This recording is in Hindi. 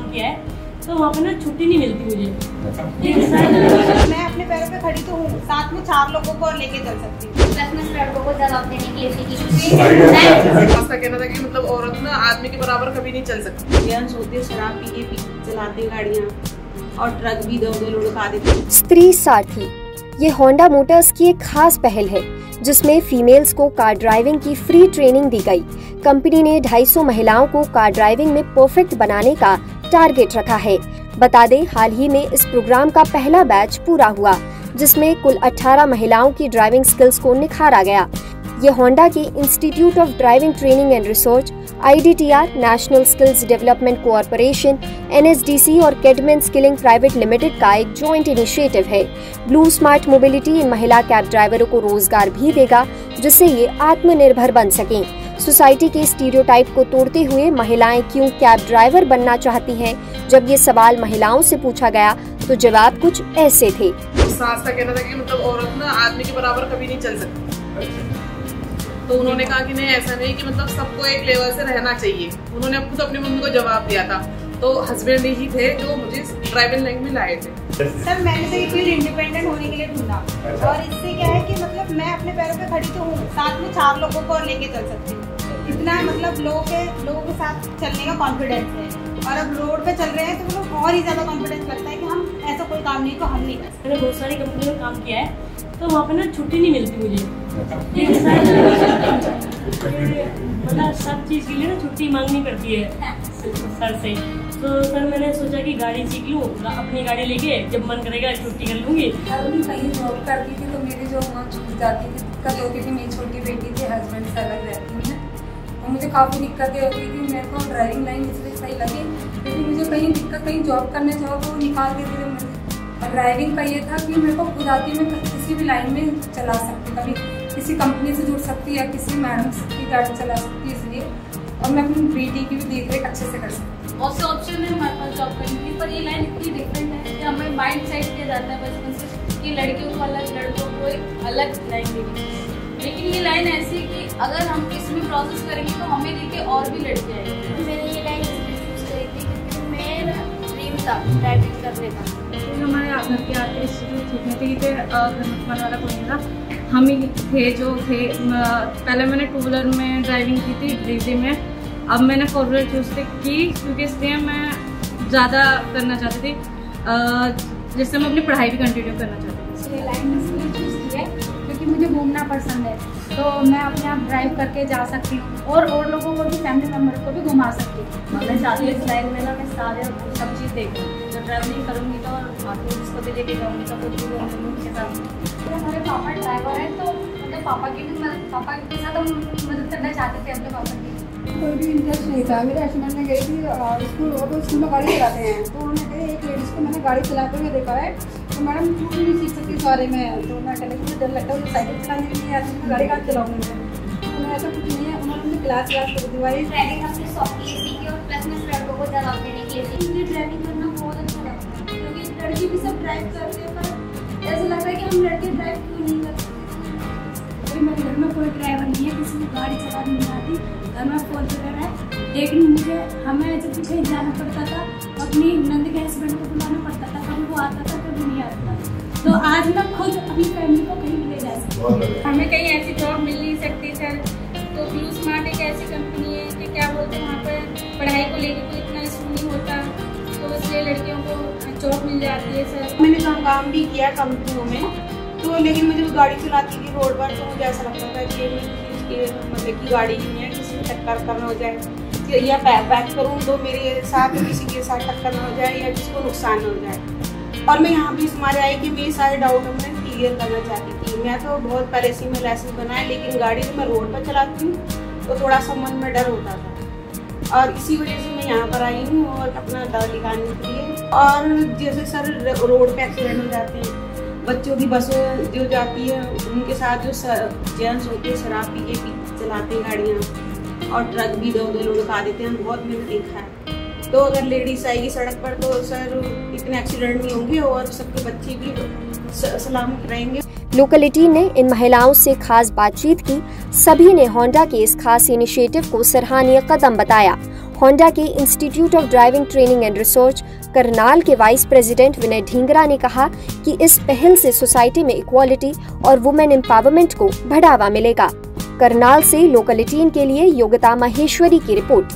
काम किया है तो वहाँ पे ना छुट्टी नहीं मिलती मुझे। मैं अपने पैरों पे खड़ी तो हूँ, साथ में 4 लोगों को और लेके चल सकती हूँ। लड़कों को जवाब देने के लिए कहना था कि मतलब औरत ना आदमी के बराबर कभी नहीं चल सकती। जेंट्स होते शराब पी के चलाते गाड़ियाँ और ट्रक भी दो लुढ़का देते। स्त्री सारथी ये होंडा मोटर्स की एक खास पहल है जिसमें फीमेल्स को कार ड्राइविंग की फ्री ट्रेनिंग दी गई। कंपनी ने 250 महिलाओं को कार ड्राइविंग में परफेक्ट बनाने का टारगेट रखा है। बता दें, हाल ही में इस प्रोग्राम का पहला बैच पूरा हुआ जिसमें कुल 18 महिलाओं की ड्राइविंग स्किल्स को निखारा गया। ये होंडा के institute of driving training and research, IDTR, national skills development corporation, NSDC और कैडमैन स्किलिंग प्राइवेट लिमिटेड का एक जॉइंट इनिशिएटिव है। ब्लू स्मार्ट मोबिलिटी इन महिला कैब ड्राइवरों को रोजगार भी देगा जिससे ये आत्मनिर्भर बन सकें। सोसाइटी के स्टीरियोटाइप को तोड़ते हुए महिलाएं क्यों कैब ड्राइवर बनना चाहती हैं? जब ये सवाल महिलाओं से पूछा गया तो जवाब कुछ ऐसे थे। सास का कहना था कि मतलब औरत ना आदमी के बराबर कभी नहीं चल सकती। तो उन्होंने कहा कि नहीं, ऐसा नहीं कि मतलब सबको एक लेवल से रहना चाहिए। उन्होंने खुद अपनी मम्मी को जवाब दिया था। तो हस्बैंड ही थे जो मुझे ड्राइविंग लाइन में लाए थे। सर मैंने तो ये फील्ड इंडिपेंडेंट होने के लिए ढूंढा और इससे क्या है कि मतलब मैं अपने पैरों पे खड़ी तो हूँ, साथ में 4 लोगों को और लेके चल सकती हूँ। इतना मतलब लोगों के साथ चलने का कॉन्फिडेंस है और अब रोड पे चल रहे हैं तो मतलब और ही ज्यादा कॉन्फिडेंस लगता है कि हम ऐसा कोई काम नहीं तो हम नहीं कर सकते। मैंने बहुत सारी कंपनियों में काम किया है तो वहाँ पे ना छुट्टी नहीं मिलती मुझे। मतलब सब चीज़ के लिए ना छुट्टी मांगनी पड़ती है सर से। तो सर मैंने सोचा कि गाड़ी सीख लूँ, अपनी गाड़ी लेके जब मन करेगा छुट्टी कर लूँगी। कहीं जॉब करती थी तो मेरी जॉब वहाँ छूट जाती थी। दिक्कत होती थी, मेरी छोटी बेटी थी, हस्बैंड से अलग रहती है तो मुझे काफ़ी दिक्कतें होती थी। मेरे को ड्राइविंग लाइन इसलिए सही लगी क्योंकि मुझे कहीं जॉब करने जाओ तो निकाल देते थे मुझे। और ड्राइविंग का ये था कि मेरे को खुद आती, मैं किसी भी लाइन में चला सकती, कभी किसी कंपनी से जुड़ सकती या किसी मैडम की गाड़ी चला सकती, इसलिए और मैं अपनी बेटी की भी देख रेख अच्छे से कर सकती। बहुत से ऑप्शन है हमारे पास जॉब करने की, पर ये लाइन इतनी डिफरेंट है कि हमें माइंड सेट किया जाता है बचपन से कि लड़कियों को अलग, लड़कों को एक अलग लाइन देनी। लेकिन ये लाइन ऐसी कि अगर हम इसमें प्रोसेस करेंगे तो हमें देखे और भी लड़के आएंगे। मैंने ये लाइन इसलिए चूज करी थी क्योंकि मेरा ड्रीम था ड्राइविंग करने का। हमारे घर के आते सीखने थे कि घर में वाला कोई था, हम ही थे जो थे। पहले मैंने 2 व्हीलर में ड्राइविंग की थी डिलीवरी में, अब मैंने 4 व्हीलर चूज की क्योंकि इसलिए मैं ज़्यादा करना चाहती थी, जिससे मैं अपनी पढ़ाई भी कंटिन्यू करना चाहती थी। लाइन में इसलिए चूज़ की है क्योंकि मुझे घूमना पसंद है, तो मैं अपने आप ड्राइव करके जा सकती हूँ और लोगों को भी, फैमिली मेम्बर को भी घुमा सकती हूँ। मैं चाहती हूँ इस लाइन में ना मैं सारे सब चीज़ देखूँ। जब ट्रैवलिंग करूँगी तो आगे उसको भी लेके जाऊँगी तो उनके साथ। हमारे पापा ड्राइवर हैं तो मतलब पापा के साथ हम मदद करना चाहते थे अपने पापा की। कोई भी इंटरेस्ट नहीं था। मेरे हस्बैंड में गई थी स्कूल में गाड़ी चलाते हैं तो उन्होंने कहा एक लेडीज़ को मैंने गाड़ी चलाते हुए देखा है तो मैडम क्यों नहीं सीख सकती इस बारे में। तो मैं कहने मुझे डर लगता है, मुझे साइकिल चलाने नहीं आती, मैं गाड़ी कहाँ चलाऊँगी मैं। उन्होंने ऐसा कुछ नहीं है, उन्होंने मुझे क्लास कर दिवाई। ड्राइविंग हमने शौक के लिए सीखी और प्लस में लड़कों को जवाब देने के लिए सीखी। मुझे ड्राइविंग करना बहुत अच्छा लगता है क्योंकि लड़के भी सब ड्राइव करते हैं, पर ऐसा लगता है कि हम लड़के ड्राइव क्यों नहीं करते। मेरे घर में कोई ड्राइवर नहीं है, किसी को गाड़ी चलानी नहीं आती, घर में 4 व्हीलर है। लेकिन हमें जब कहीं जाना पड़ता था अपनी नंद के हस्बैंड को बुलाना पड़ता था, कभी वो आता था कभी नहीं आता था। तो आज मैं खुद अपनी फैमिली को कहीं भी ले जा सकती। हमें कहीं ऐसी जॉब मिल नहीं सकती सर, तो ब्लू स्मार्ट एक ऐसी कंपनी है कि क्या बोलते हैं वहाँ पर पढ़ाई को लेकर कोई इतना इशू नहीं होता, तो इसलिए लड़कियों को जॉब मिल जाती है सर। मैंने काम भी किया कंपनियों में तो, लेकिन मुझे गाड़ी चलाती थी रोड पर तो मुझे ऐसा लगता था कि मतलब की गाड़ी नहीं है, किसी से टक्कर करना हो जाए या बैक करूँ तो मेरे साथ किसी के साथ टक्कर न हो जाए या किसी को नुकसान न हो जाए। और मैं यहाँ भी इस मारे आई कि मेरे सारे डाउट मैं क्लियर करना चाहती थी। मैं तो बहुत पहले से मैं लाइसेंस बनाया, लेकिन गाड़ी मैं रोड पर चलाती हूँ तो थोड़ा सा मन में डर होता था और इसी वजह से मैं यहाँ पर आई हूँ और अपना डर दिखाने के लिए। और जैसे सर रोड पे एक्सीडेंट हो जाते हैं, बच्चों की बसें जो जाती है उनके साथ जो जेंट्स होते हैं शराब पी के चलाते हैं गाड़ियाँ और ट्रक भी दो लुढ़का देते हैं, बहुत मैंने देखा है। तो अगर लेडीज आएगी सड़क पर तो सर इतने एक्सीडेंट नहीं होंगे और सबके बच्चे भी सलामत रहेंगे। लोकेलिटी ने इन महिलाओं से खास बातचीत की। सभी ने होंडा के इस खास इनिशिएटिव को सराहनीय कदम बताया। होंडा के institute of driving training and research Karnal के वाइस प्रेसिडेंट विनय ढींगरा ने कहा कि इस पहल से सोसाइटी में इक्वालिटी और वुमेन एम्पावरमेंट को बढ़ावा मिलेगा। करनाल से लोकल 18 के लिए योगिता माहेश्वरी की रिपोर्ट।